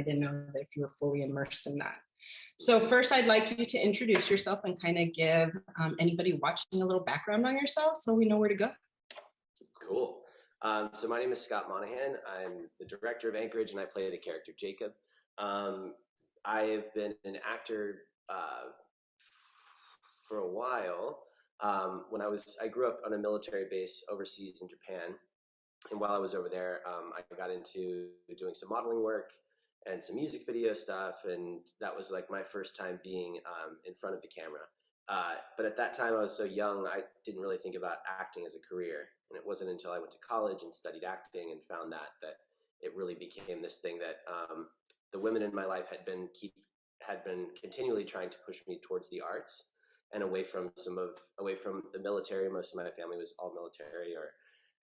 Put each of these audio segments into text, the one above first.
didn't know if you were fully immersed in that. So first, I'd like you to introduce yourself and kind of give anybody watching a little background on yourself so we know where to go. Cool. So my name is Scott Monahan. I'm the director of Anchorage, and I play the character Jacob. I have been an actor for a while. I grew up on a military base overseas in Japan, and while I was over there, I got into doing some modeling work and some music video stuff, and that was like my first time being in front of the camera. But at that time, I was so young, I didn't really think about acting as a career. And it wasn't until I went to college and studied acting and found that it really became this thing that the women in my life had been continually trying to push me towards the arts and away from the military. Most of my family was all military or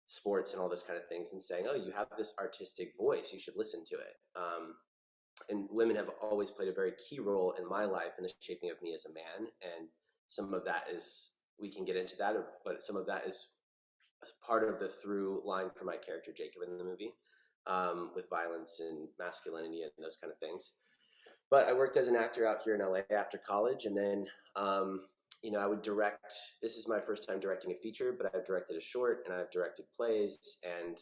sports and all those kind of things, and saying, oh, you have this artistic voice, you should listen to it. And women have always played a very key role in my life in the shaping of me as a man. And some of that is, we can get into that, but some of that is part of the through line for my character Jacob in the movie, with violence and masculinity and those kind of things. But I worked as an actor out here in LA after college, and then I would direct. This is my first time directing a feature, but I've directed a short and I've directed plays, and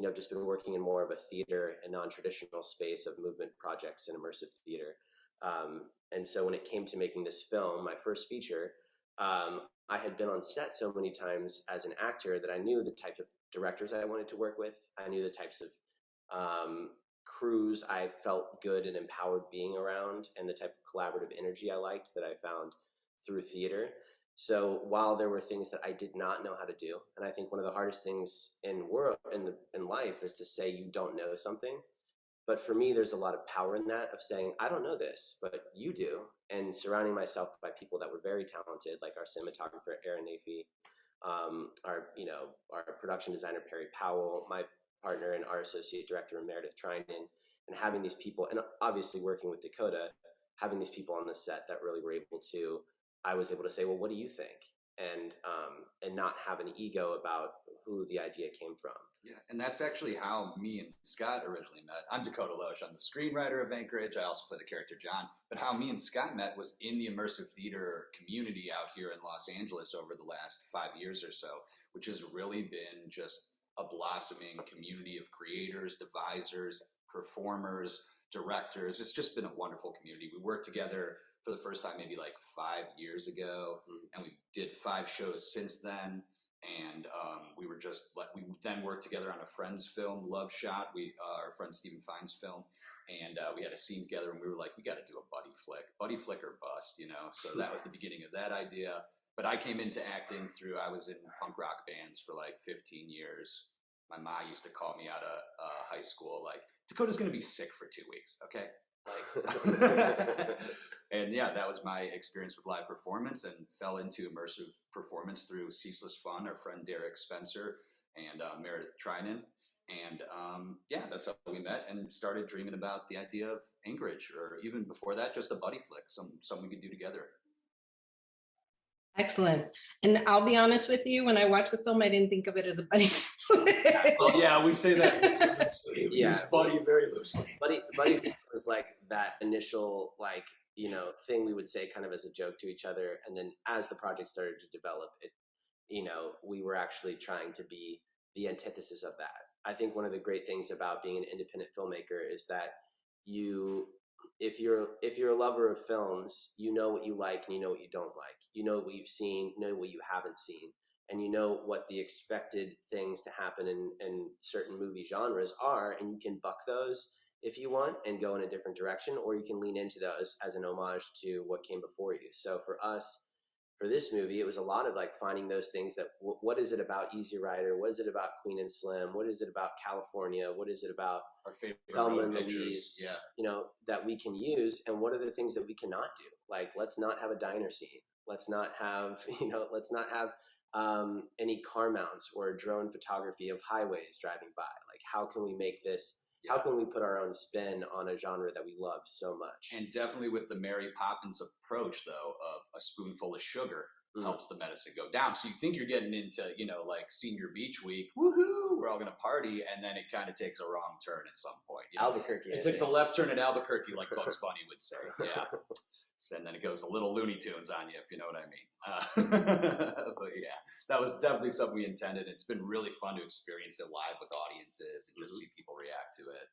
I've just been working in more of a theater and non-traditional space of movement projects and immersive theater. And so when it came to making this film, my first feature, I had been on set so many times as an actor that I knew the type of directors I wanted to work with. I knew the types of crews I felt good and empowered being around, and the type of collaborative energy I liked that I found through theater. So while there were things that I did not know how to do, and I think one of the hardest things in life is to say you don't know something. But for me, there's a lot of power in that, of saying, I don't know this, but you do. And surrounding myself by people that were very talented, like our cinematographer, Aaron Nafee, our production designer, Perry Powell, my partner and our associate director, Meredith Trinan, and having these people, and obviously working with Dakota, having these people on the set that really were able to, I was able to say, well, what do you think? And not have an ego about who the idea came from. Yeah, and that's actually how me and Scott originally met. I'm Dakota Loesch. I'm the screenwriter of Anchorage. I also play the character John. But how me and Scott met was in the immersive theater community out here in Los Angeles over the last 5 years or so, which has really been just a blossoming community of creators, devisers, performers, directors. It's just been a wonderful community. We worked together for the first time maybe like 5 years ago, and we did 5 shows since then. And we then worked together on a friend's film, Love Shot, our friend Stephen Fine's film, and we had a scene together, and we were like, we got to do a buddy flick or bust, So that was the beginning of that idea. But I came into acting I was in punk rock bands for like 15 years. My ma used to call me out of high school, like, Dakota's going to be sick for 2 weeks, okay? And yeah, that was my experience with live performance, and fell into immersive performance through Ceaseless Fun, our friend Derek Spencer and Meredith Trinan. And that's how we met and started dreaming about the idea of Anchorage, or even before that, just a buddy flick, something we could do together. Excellent. And I'll be honest with you, when I watched the film, I didn't think of it as a buddy flick. Well, yeah, we say that. We use buddy very loosely. Buddy was like that initial thing we would say kind of as a joke to each other, and then as the project started to develop, we were actually trying to be the antithesis of that. I think one of the great things about being an independent filmmaker is that if you're a lover of films, you know what you like and you know what you don't like. You know what you've seen, you know what you haven't seen, and you know what the expected things to happen in certain movie genres are, and you can buck those if you want and go in a different direction, or you can lean into those as an homage to what came before you. So for us, for this movie, it was a lot of like finding those things that what is it about Easy Rider? What is it about Queen and Slim? What is it about California? What is it about our favorite Thelma and Louise? That we can use, and what are the things that we cannot do? Like, let's not have a diner scene. Let's not have any car mounts or drone photography of highways driving by. Like, how can we make this? How can we put our own spin on a genre that we love so much? And definitely with the Mary Poppins approach, though, of a spoonful of sugar, helps the medicine go down. So you think you're getting into, like senior beach week, woohoo, we're all going to party, and then it kind of takes a wrong turn at some point. Albuquerque. It takes a left turn at Albuquerque, like Bugs Bunny would say. Yeah. And then it goes a little Looney Tunes on you, if you know what I mean. But yeah, that was definitely something we intended. It's been really fun to experience it live with audiences and just see people react to it.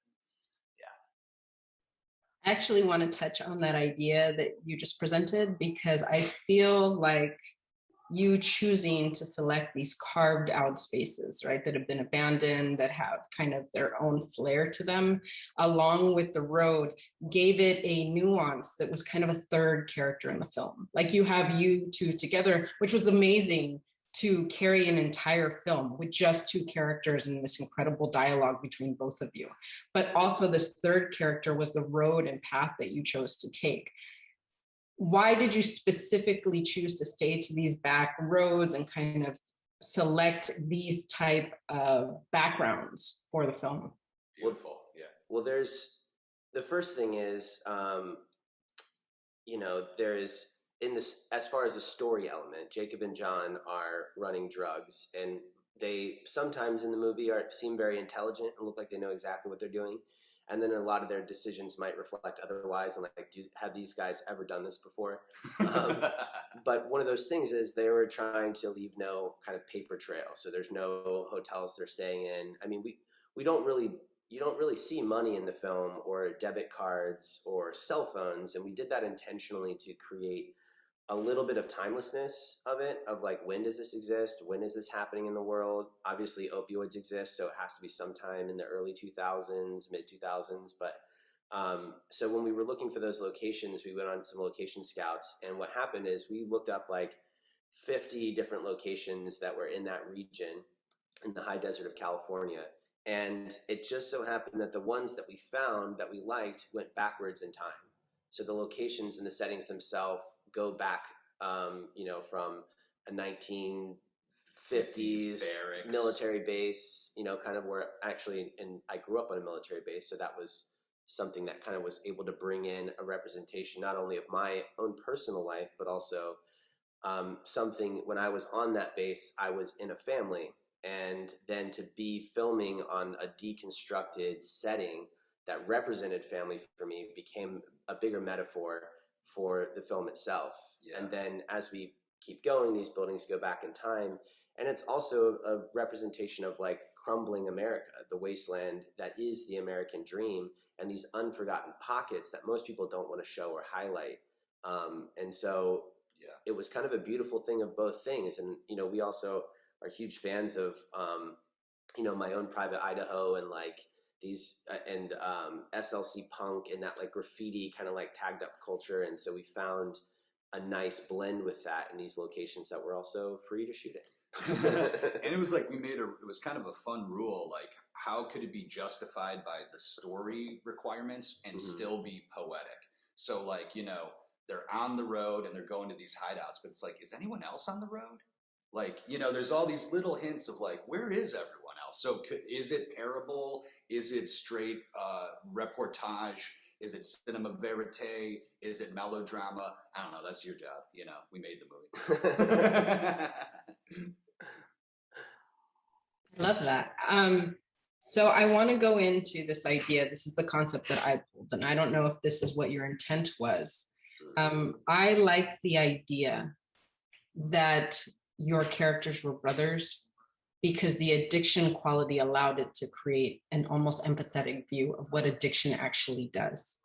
I actually want to touch on that idea that you just presented, because I feel like you choosing to select these carved out spaces, right, that have been abandoned, that have kind of their own flair to them, along with the road, gave it a nuance that was kind of a third character in the film. Like you have you two together, which was amazing to carry an entire film with just two characters and this incredible dialogue between both of you. But also this third character was the road and path that you chose to take. Why did you specifically choose to stay to these back roads and kind of select these type of backgrounds for the film? Beautiful, yeah. Well, the first thing is, there is, in this, as far as the story element, Jacob and John are running drugs, and they sometimes in the movie seem very intelligent and look like they know exactly what they're doing, and then a lot of their decisions might reflect otherwise. And like, have these guys ever done this before? But one of those things is they were trying to leave no kind of paper trail, so there's no hotels they're staying in. I mean, you don't really see money in the film, or debit cards or cell phones, and we did that intentionally to create a little bit of timelessness of it, of like, when does this exist? When is this happening in the world? Obviously opioids exist, so it has to be sometime in the early 2000s, mid 2000s. But so when we were looking for those locations, we went on some location scouts, and what happened is we looked up like 50 different locations that were in that region in the high desert of California. And it just so happened that the ones that we found that we liked went backwards in time. So the locations and the settings themselves go back, from a 1950s military base, kind of where actually, and I grew up on a military base, so that was something that kind of was able to bring in a representation not only of my own personal life, but also something, when I was on that base, I was in a family, and then to be filming on a deconstructed setting that represented family for me became a bigger metaphor for the film itself. Yeah. And then as we keep going, these buildings go back in time, and it's also a representation of like crumbling America, the wasteland that is the American dream, and these unforgotten pockets that most people don't want to show or highlight. And so it was kind of a beautiful thing of both things. And we also are huge fans of my own Private Idaho, and like these and SLC punk, and that like graffiti kind of like tagged up culture. And so we found a nice blend with that in these locations that were also free to shoot in. And it was like, it was kind of a fun rule, like how could it be justified by the story requirements and still be poetic? So like, they're on the road and they're going to these hideouts, but it's like, is anyone else on the road? Like, there's all these little hints of like, where is everyone else? So is it parable? Is it straight reportage? Is it cinema verite? Is it melodrama? I don't know. That's your job. We made the movie. I love that. So I want to go into this idea. This is the concept that I pulled, and I don't know if this is what your intent was. I like the idea that your characters were brothers, because the addiction quality allowed it to create an almost empathetic view of what addiction actually does.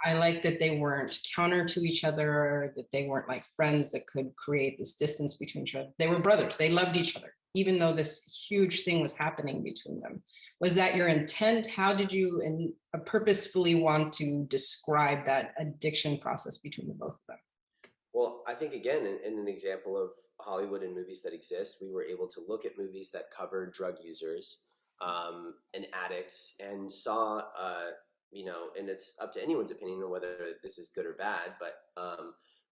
I like that they weren't counter to each other, that they weren't like friends that could create this distance between each other. They were brothers. They loved each other, even though this huge thing was happening between them. Was that your intent? How did you purposefully want to describe that addiction process between the both of them? Well, I think, again, in an example of Hollywood and movies that exist, we were able to look at movies that covered drug users and addicts, and saw, and it's up to anyone's opinion on whether this is good or bad, but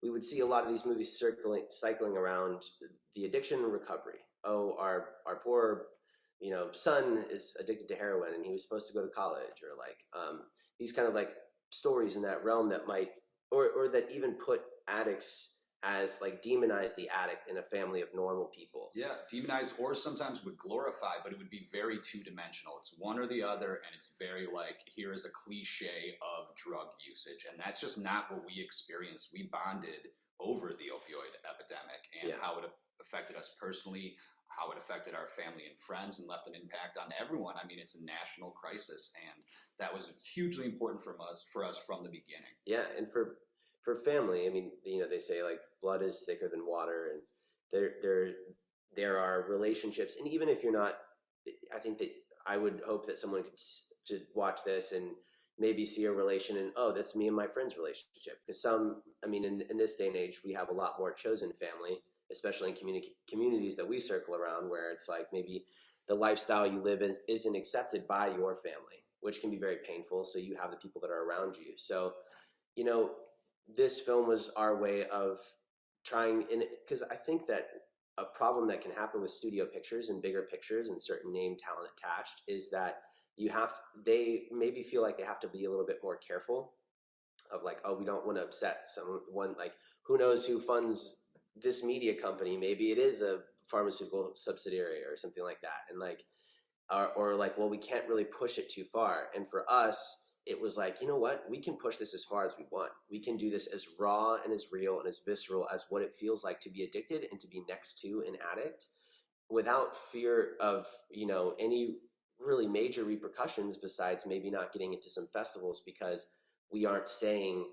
we would see a lot of these movies cycling around the addiction and recovery. Oh, our poor, son is addicted to heroin and he was supposed to go to college, or like these kind of like stories in that realm that might, or that even put addicts as like demonize the addict in a family of normal people. Yeah, demonized, or sometimes would glorify, but it would be very two-dimensional. It's one or the other, and it's very like, here is a cliche of drug usage, and that's just not what we experienced. We bonded over the opioid epidemic and how it affected us personally, how it affected our family and friends, and left an impact on everyone. I mean, it's a national crisis, and that was hugely important for us from the beginning. Yeah, and for family, I mean, you know, they say like blood is thicker than water, and there are relationships, and even if you're not, I think that I would hope that someone to watch this and maybe see a relation and, oh, that's me and my friend's relationship. Because some, I mean, in this day and age, we have a lot more chosen family, especially in communities that we circle around, where it's like maybe the lifestyle you live in isn't accepted by your family, which can be very painful. So you have the people that are around you. So, you know, this film was our way of trying, because I think that a problem that can happen with studio pictures and bigger pictures and certain name talent attached is that they maybe feel like they have to be a little bit more careful of like, oh, we don't want to upset someone, like, who knows who funds this media company? Maybe it is a pharmaceutical subsidiary or something like that. And like, or like, well, we can't really push it too far. And for us, it was like, you know what? We can push this as far as we want. We can do this as raw and as real and as visceral as what it feels like to be addicted and to be next to an addict, without fear of, you know, any really major repercussions besides maybe not getting into some festivals, because we aren't saying,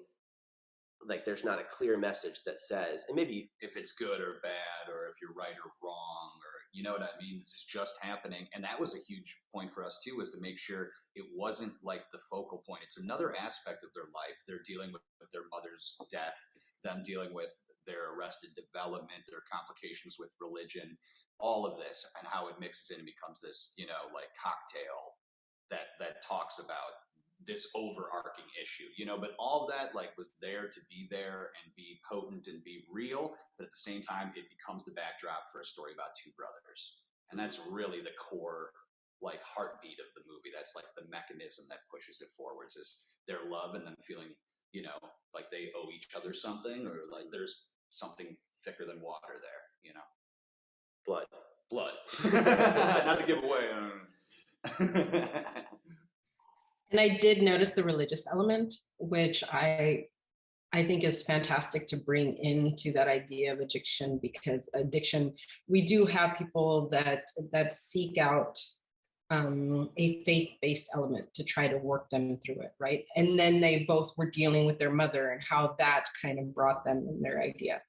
like, there's not a clear message that says, and maybe if it's good or bad, or if you're right or wrong, or you know what I mean? This is just happening. And that was a huge point for us too, was to make sure it wasn't like the focal point. It's another aspect of their life. They're dealing with their mother's death, them dealing with their arrested development, their complications with religion, all of this, and how it mixes in and becomes this, you know, like cocktail that talks about this overarching issue, you know, but all that like was there to be there and be potent and be real, but at the same time it becomes the backdrop for a story about two brothers. And that's really the core like heartbeat of the movie. That's like the mechanism that pushes it forwards, is their love and them feeling, you know, like they owe each other something, or like there's something thicker than water there, you know. Blood. Not to give away. And I did notice the religious element, which I think is fantastic to bring into that idea of addiction, because addiction, we do have people that seek out a faith-based element to try to work them through it, right? And then they both were dealing with their mother and how that kind of brought them in their idea.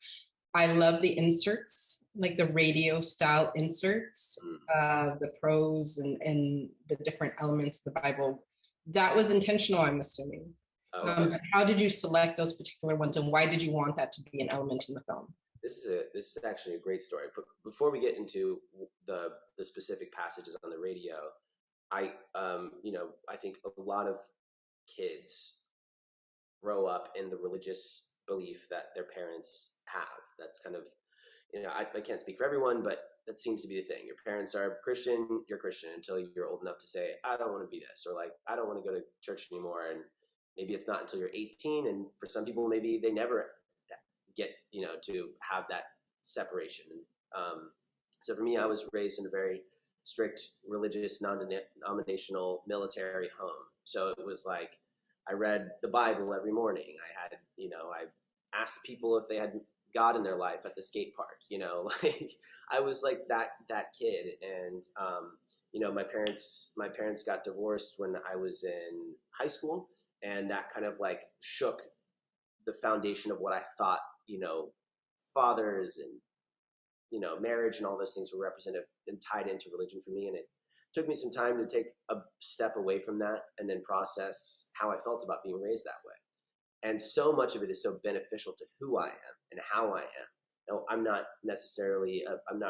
I love the inserts, like the radio style inserts, the prose and the different elements of the Bible. That was intentional, I'm assuming. How did you select those particular ones, and why did you want that to be an element in the film? This is actually a great story. But before we get into the specific passages on the radio, I think a lot of kids grow up in the religious belief that their parents have. That's kind of, you know, I can't speak for everyone, but that seems to be the thing. Your parents are Christian, you're Christian until you're old enough to say, I don't want to be this, or like, I don't want to go to church anymore. And maybe it's not until you're 18. And for some people, maybe they never get, you know, to have that separation. So for me, I was raised in a very strict religious, non-denominational military home. So it was like, I read the Bible every morning. I asked people if they had God in their life at the skate park, you know, like I was like that kid. And, you know, my parents got divorced when I was in high school, and that kind of like shook the foundation of what I thought, you know, fathers and, you know, marriage and all those things were represented and tied into religion for me. And it took me some time to take a step away from that and then process how I felt about being raised that way. And so much of it is so beneficial to who I am and how I am. Now, I'm not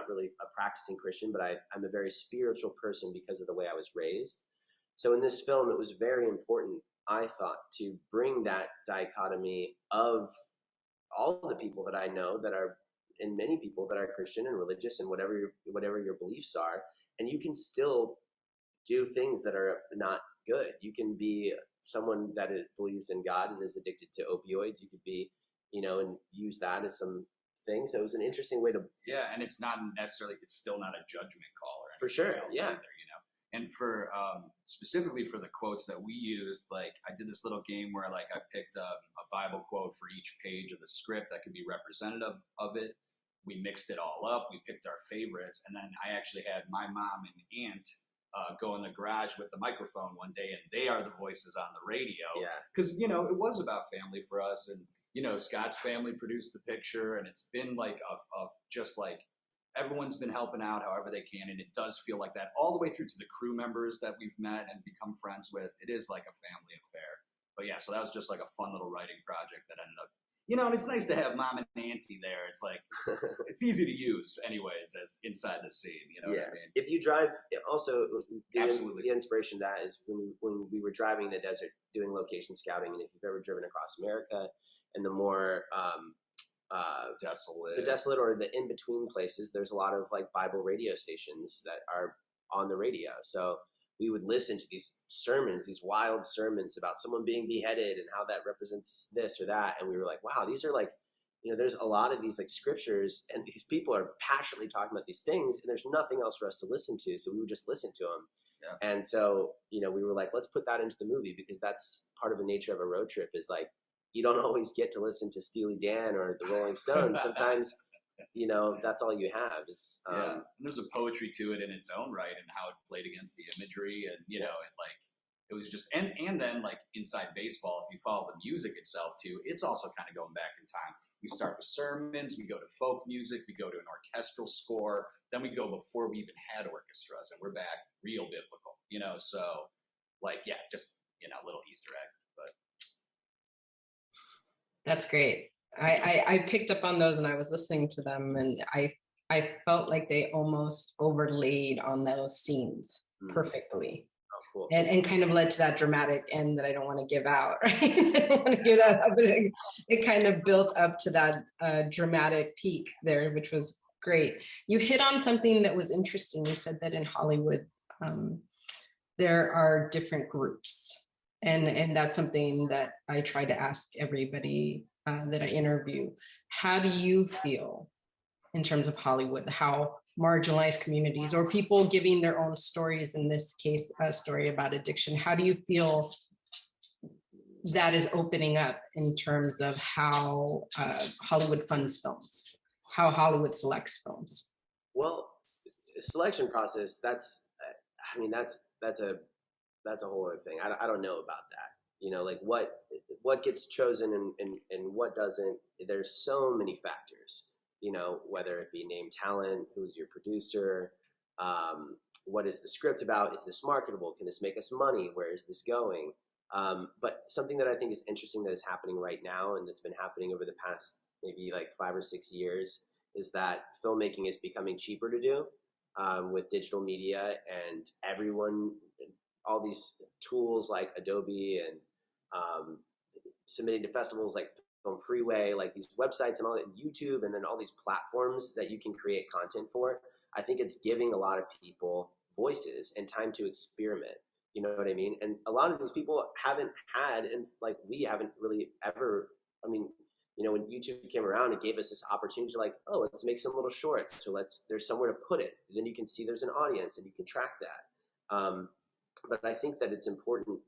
really a practicing Christian, but I'm a very spiritual person because of the way I was raised. So in this film, it was very important, I thought, to bring that dichotomy of all of the people that I know that are, and many people that are Christian and religious and whatever your beliefs are, and you can still do things that are not good. You can be someone that believes in God and is addicted to opioids. You could be, you know, and use that as some thing. So it was an interesting way to. Yeah, and it's not necessarily, it's still not a judgment call or anything For sure, else yeah. either, you know. And for specifically for the quotes that we used, like I did this little game where like I picked a Bible quote for each page of the script that could be representative of it. We mixed it all up. We picked our favorites, and then I actually had my mom and aunt go in the garage with the microphone one day, and they are the voices on the radio. Yeah. Because you know it was about family for us, and you know Scott's family produced the picture, and it's been like of just like. Everyone's been helping out however they can, and it does feel like that all the way through to the crew members that we've met and become friends with. It is like a family affair. But yeah, so that was just like a fun little writing project that ended up, you know, and it's nice to have mom and auntie there. It's like, it's easy to use anyways as inside the scene, you know what I mean? If you drive, also, Absolutely. the inspiration of that is when we were driving the desert doing location scouting, and if you've ever driven across America and the more, desolate. the desolate or the in-between places, there's a lot of like Bible radio stations that are on the radio. So we would listen to these sermons, these wild sermons about someone being beheaded and how that represents this or that. And we were like, wow, these are like, you know, there's a lot of these like scriptures, and these people are passionately talking about these things, and there's nothing else for us to listen to. So we would just listen to them. Yeah. And so, you know, we were like, let's put that into the movie, because that's part of the nature of a road trip is like, you don't always get to listen to Steely Dan or the Rolling Stones. Sometimes, you know, that's all you have is. And there's a poetry to it in its own right, and how it played against the imagery, and you know, it was just, and then like inside baseball, if you follow the music itself too, it's also kind of going back in time. We start with sermons, we go to folk music, we go to an orchestral score, then we go before we even had orchestras, and we're back real biblical, you know. So, like, yeah, just you know, a little Easter egg. That's great. I picked up on those and I was listening to them, and I felt like they almost overlaid on those scenes perfectly. Oh, cool. And kind of led to that dramatic end that I don't want to give out, right? I don't want to give that up, but it kind of built up to that dramatic peak there, which was great. You hit on something that was interesting. You said that in Hollywood, there are different groups. And that's something that I try to ask everybody that I interview. How do you feel in terms of Hollywood, how marginalized communities or people giving their own stories, in this case, a story about addiction, how do you feel that is opening up in terms of how Hollywood funds films, how Hollywood selects films? Well, the selection process, that's a whole other thing. I don't know about that. You know, like what gets chosen and what doesn't. There's so many factors, you know, whether it be name talent, who's your producer, what is the script about? Is this marketable? Can this make us money? Where is this going? But something that I think is interesting that is happening right now, and that's been happening over the past maybe like 5 or 6 years, is that filmmaking is becoming cheaper to do with digital media, and everyone, all these tools like Adobe and submitting to festivals like Film Freeway, like these websites and all that, YouTube, and then all these platforms that you can create content for. I think it's giving a lot of people voices and time to experiment. You know what I mean? And a lot of these people haven't had, and like we haven't really ever, I mean, you know, when YouTube came around, it gave us this opportunity to like, oh, let's make some little shorts. So there's somewhere to put it. Then you can see there's an audience and you can track that. But I think that it's important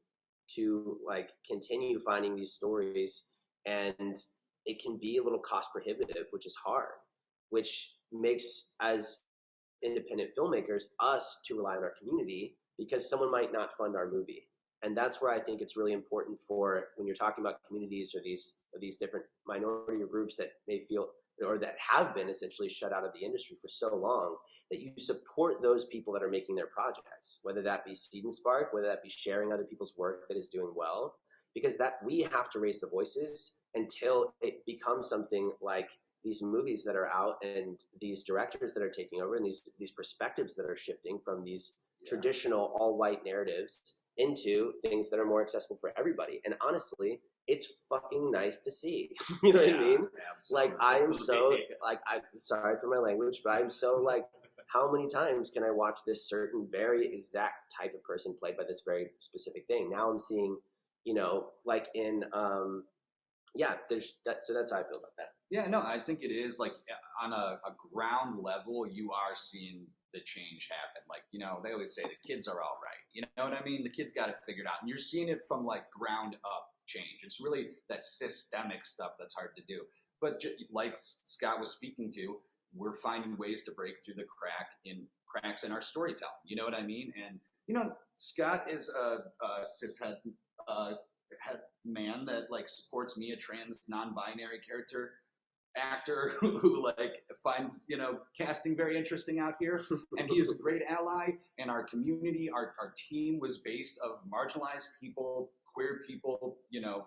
to like continue finding these stories, and it can be a little cost prohibitive, which is hard, which makes, as independent filmmakers, us to rely on our community, because someone might not fund our movie. And that's where I think it's really important for, when you're talking about communities or these different minority or groups that may feel, or that have been essentially shut out of the industry for so long, that you support those people that are making their projects, whether that be Seed and Spark, whether that be sharing other people's work that is doing well, because that we have to raise the voices until it becomes something like these movies that are out and these directors that are taking over and these perspectives that are shifting from these traditional all-white narratives into things that are more accessible for everybody. And honestly, it's fucking nice to see. You know what I mean? Like, I am so, like, I'm sorry for my language, but I'm so like, how many times can I watch this certain very exact type of person played by this very specific thing? Now I'm seeing, you know, like in, there's that. So that's how I feel about that. Yeah, no, I think it is like on a ground level, you are seeing the change happen. Like, they always say the kids are all right. You know what I mean? The kids got it figured out. And you're seeing it from like ground up change. It's really that systemic stuff that's hard to do. But like Scott was speaking to, we're finding ways to break through the cracks in our storytelling. You know what I mean? And, Scott is a cishet uh, man that like supports me, a trans non-binary character actor who like finds casting very interesting out here, and he is a great ally. And our community, our team was based of marginalized people, queer people,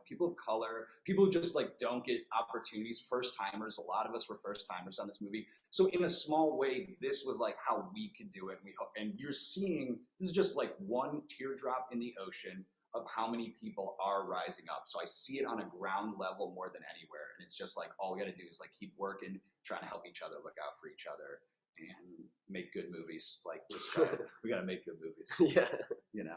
people of color, people who just like don't get opportunities, first timers. A lot of us were first timers on this movie, so in a small way this was like how we could do it. And we hope, and you're seeing this is just like one teardrop in the ocean of how many people are rising up. So I see it on a ground level more than anywhere. And it's just like, all we got to do is like keep working, trying to help each other, look out for each other, and make good movies. Like, we got to make good movies. Yeah.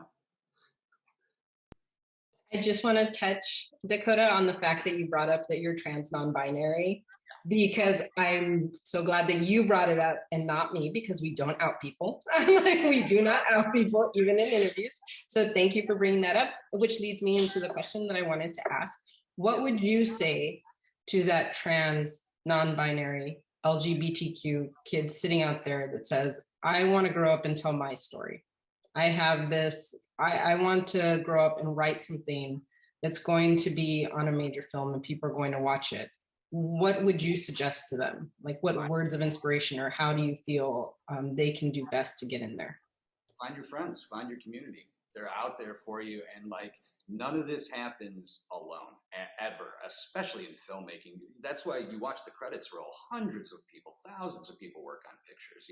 I just want to touch, Dakota, on the fact that you brought up that you're trans non-binary, because I'm so glad that you brought it up and not me, because we don't out people. Like, we do not out people, even in interviews. So thank you for bringing that up, which leads me into the question that I wanted to ask. What would you say to that trans, non-binary, LGBTQ kid sitting out there that says, I want to grow up and tell my story? I have this, I want to grow up and write something that's going to be on a major film and people are going to watch it. What would you suggest to them? Like, what words of inspiration, or how do you feel they can do best to get in there? Find your friends, find your community. They're out there for you. And like, none of this happens alone, ever, especially in filmmaking. That's why you watch the credits roll. Hundreds of people, thousands of people work on pictures,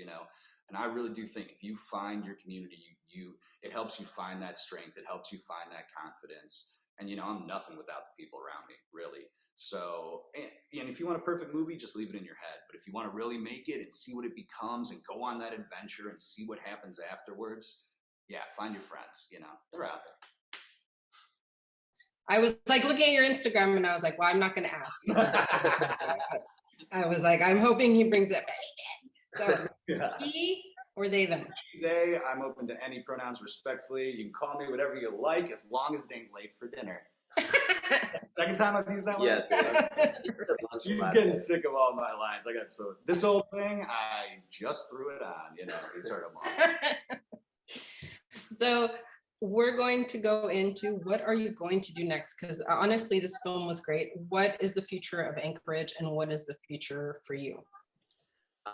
And I really do think if you find your community, it helps you find that strength. It helps you find that confidence. And, I'm nothing without the people around me, really. So, and if you want a perfect movie, just leave it in your head. But if you want to really make it and see what it becomes and go on that adventure and see what happens afterwards, yeah, find your friends, they're out there. I was like looking at your Instagram and I was like, well, I'm not going to ask. I was like, I'm hoping he brings it back. So yeah. He or they, them? They, I'm open to any pronouns respectfully. You can call me whatever you like as long as it ain't late for dinner. Second time I've used that one? Yes. He's getting sick of all my lines. This whole thing, I just threw it on, he's heard them all. So we're going to go into what are you going to do next? Because honestly, this film was great. What is the future of Anchorage and what is the future for you?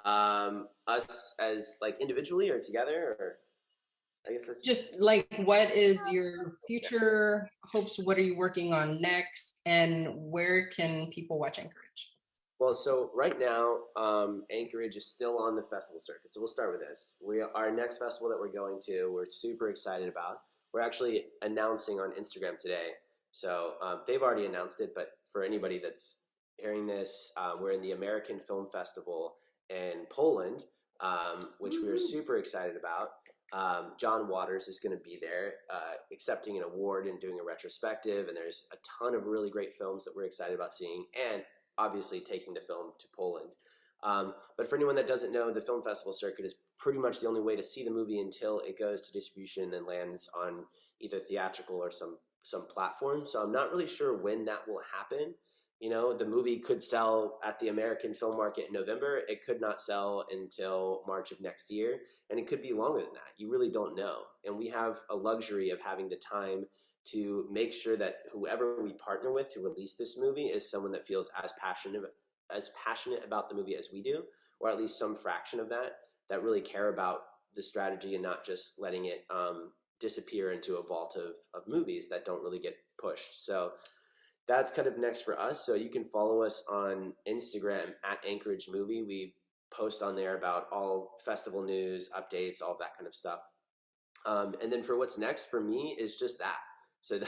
Us as like individually or together, or I guess that's just like, what is your future hopes? What are you working on next? And where can people watch Anchorage? Well, so right now, Anchorage is still on the festival circuit. So we'll start with this. Our next festival that we're going to, we're super excited about. We're actually announcing on Instagram today. So they've already announced it, but for anybody that's hearing this, we're in the American Film Festival in Poland, which we are super excited about. John Waters is going to be there accepting an award and doing a retrospective, and there's a ton of really great films that we're excited about seeing, and obviously taking the film to Poland. But for anyone that doesn't know, the film festival circuit is pretty much the only way to see the movie until it goes to distribution and lands on either theatrical or some platform. So I'm not really sure when that will happen. The movie could sell at the American film market in November. It could not sell until March of next year, and it could be longer than that. You really don't know. And we have a luxury of having the time to make sure that whoever we partner with to release this movie is someone that feels as passionate about the movie as we do, or at least some fraction of that really care about the strategy and not just letting it disappear into a vault of movies that don't really get pushed. So that's kind of next for us. So you can follow us on Instagram at Anchorage Movie. We post on there about all festival news, updates, all that kind of stuff. And then for what's next for me is just that. So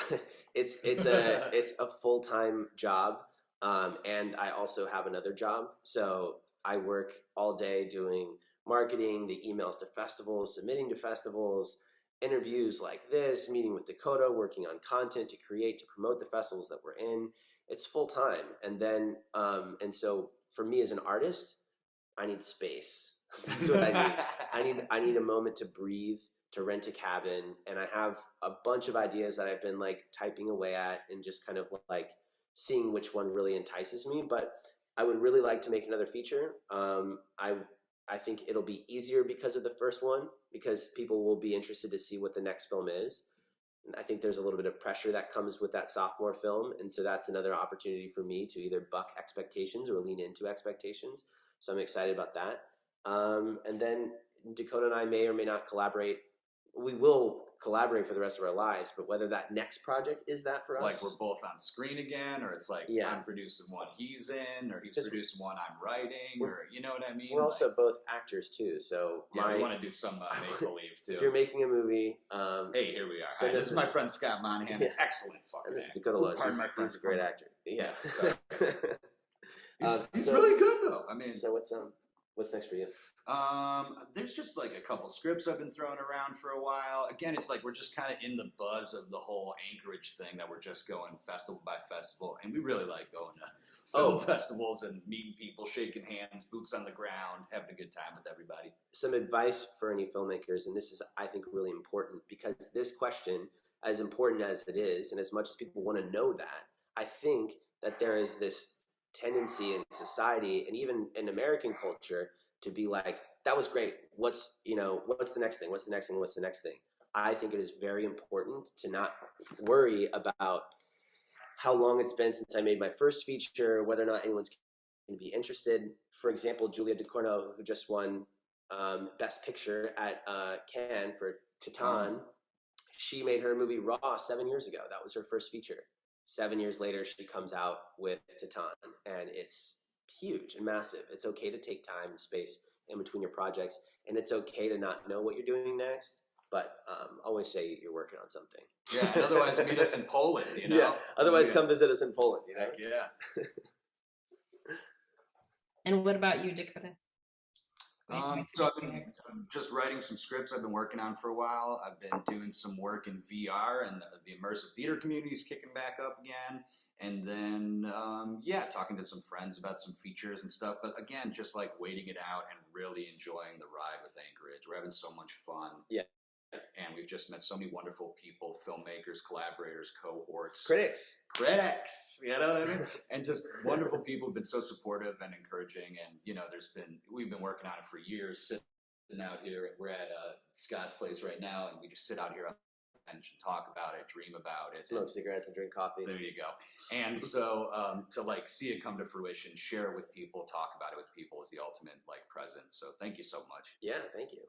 it's a full-time job, and I also have another job. So I work all day doing marketing, the emails to festivals, submitting to festivals, interviews like this, meeting with Dakota, working on content to create, to promote the festivals that we're in. It's full time. And then, and so for me as an artist, I need space. That's what I need. I need a moment to breathe, to rent a cabin. And I have a bunch of ideas that I've been like typing away at and just kind of like seeing which one really entices me. But I would really like to make another feature. I think it'll be easier because of the first one, because people will be interested to see what the next film is. And I think there's a little bit of pressure that comes with that sophomore film. And so that's another opportunity for me to either buck expectations or lean into expectations. So I'm excited about that. And then Dakota and I may or may not collaborate. We will collaborate for the rest of our lives, but whether that next project is that for us. Like we're both on screen again, or it's like I'm producing one he's in, or he's producing one I'm writing, or you know what I mean? We're also both actors too, so we want to do some make-believe too. If you're making a movie, hey, here we are. Hi, this is my friend Scott Monahan, excellent fucking and this is Dakota Loesch. He's a great actor. Yeah. He's really good though. I mean, so what's next for you? There's just like a couple scripts I've been throwing around for a while. Again, it's like we're just kind of in the buzz of the whole Anchorage thing that we're just going festival by festival, and we really like going to film festivals and meeting people, shaking hands, boots on the ground, having a good time with everybody. Some advice for any filmmakers, and this is, I think, really important, because this question, as important as it is, and as much as people want to know that, I think that there is this tendency in society and even in American culture to be like, that was great. What's the next thing? What's the next thing? What's the next thing? I think it is very important to not worry about how long it's been since I made my first feature, whether or not anyone's going to be interested. For example, Julia Dakota, who just won Best Picture at Cannes for Titan, she made her movie Raw 7 years ago. That was her first feature. 7 years later, she comes out with Titan, and it's huge and massive. It's okay to take time and space in between your projects, and it's okay to not know what you're doing next, but always say you're working on something. Yeah, and otherwise meet us in Poland, you know? Yeah, otherwise come visit us in Poland, you know? Heck yeah. And what about you, Dakota? So I've been just writing some scripts I've been working on for a while. I've been doing some work in VR, and the immersive theater community is kicking back up again. And then, talking to some friends about some features and stuff. But again, just like waiting it out and really enjoying the ride with Anchorage. We're having so much fun. Yeah. And we've just met so many wonderful people, filmmakers, collaborators, cohorts. Critics, you know what I mean? And just wonderful people who've been so supportive and encouraging. And, we've been working on it for years, sitting out here. We're at Scott's place right now, and we just sit out here on the bench and talk about it, dream about it. Smoke cigarettes and drink coffee. There you go. And so to like see it come to fruition, share it with people, talk about it with people is the ultimate like present. So thank you so much. Yeah, thank you.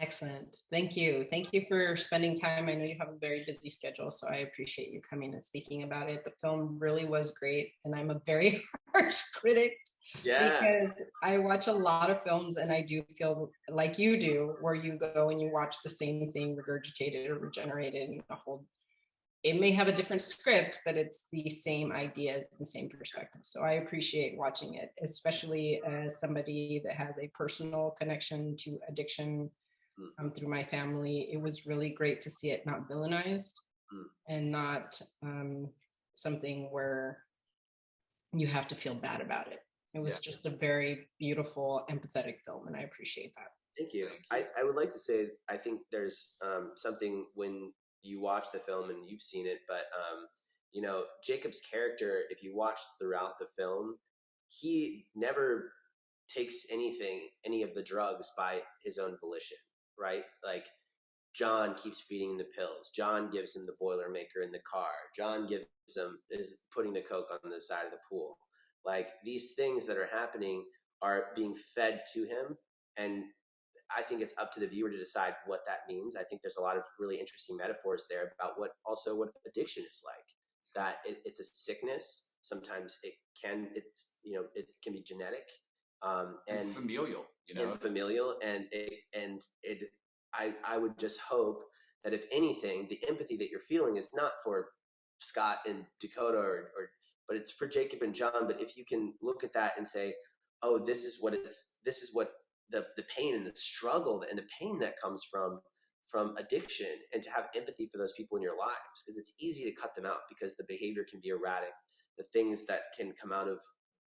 Excellent. Thank you. Thank you for spending time. I know you have a very busy schedule, so I appreciate you coming and speaking about it. The film really was great, and I'm a very harsh critic. Yeah. Because I watch a lot of films, and I do feel like you do, where you go and you watch the same thing regurgitated or regenerated, and it may have a different script, but it's the same ideas and same perspective. So I appreciate watching it, especially as somebody that has a personal connection to addiction. Through my family, it was really great to see it not villainized and not something where you have to feel bad about it. It was just a very beautiful, empathetic film, and I appreciate that. Thank you. I would like to say, I think there's something when you watch the film, and you've seen it, but Jacob's character, if you watch throughout the film, he never takes any of the drugs by his own volition. Right? Like John keeps feeding him the pills. John gives him the Boilermaker in the car. John is putting the Coke on the side of the pool. Like these things that are happening are being fed to him. And I think it's up to the viewer to decide what that means. I think there's a lot of really interesting metaphors there about what addiction is like. That it's a sickness. Sometimes it can be genetic. And familial, and familial, I would just hope that if anything, the empathy that you're feeling is not for Scott and Dakota, but it's for Jacob and John. But if you can look at that and say, oh, this is what the pain and the struggle and the pain that comes from from addiction and to have empathy for those people in your lives, because it's easy to cut them out because the behavior can be erratic. The things that can come out of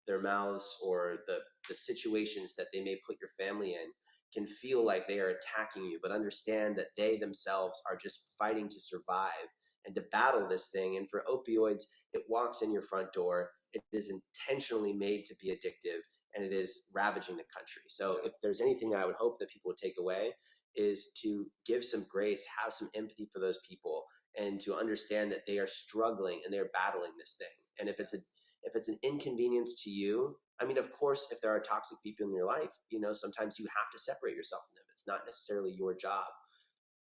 their mouths or the situations that they may put your family in can feel like they are attacking you, but understand that they themselves are just fighting to survive and to battle this thing. And for opioids, it walks in your front door. It is intentionally made to be addictive, and it is ravaging the country. So if there's anything I would hope that people would take away is to give some grace, have some empathy for those people, and to understand that they are struggling and they're battling this thing. And if it's an inconvenience to you, I mean, of course, if there are toxic people in your life, sometimes you have to separate yourself from them. It's not necessarily your job.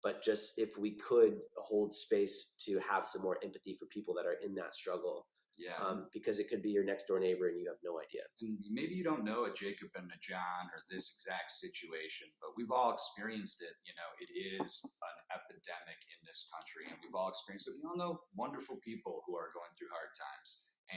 But just if we could hold space to have some more empathy for people that are in that struggle. Yeah. Because it could be your next door neighbor and you have no idea. And maybe you don't know a Jacob and a John or this exact situation, but we've all experienced it. It is an epidemic in this country, and we've all experienced it. We all know wonderful people who are going through hard times.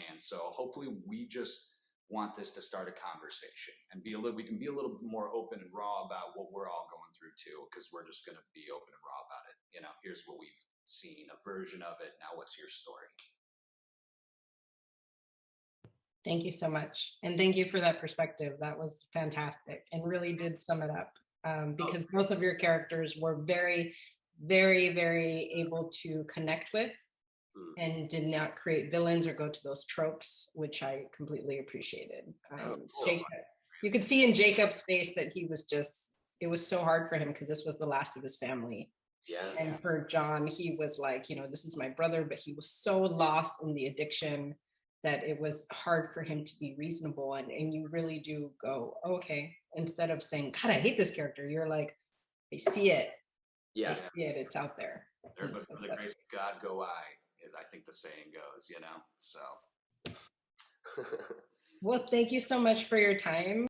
And so hopefully we just want this to start a conversation and we can be a little bit more open and raw about what we're all going through too, because we're just going to be open and raw about it. Here's what we've seen, a version of it. Now what's your story? Thank you so much. And thank you for that perspective. That was fantastic and really did sum it up, because both of your characters were very, very, very able to connect with and did not create villains or go to those tropes, which I completely appreciated. Jacob, you could see in Jacob's face that he was it was so hard for him because this was the last of his family. Yeah. And for John, he was like, this is my brother, but he was so lost in the addiction that it was hard for him to be reasonable. And you really do go, okay, instead of saying, God, I hate this character, you're like, I see it. Yeah. I see it. It's out there. But for the grace of God go I think the saying goes, so. Well, thank you so much for your time.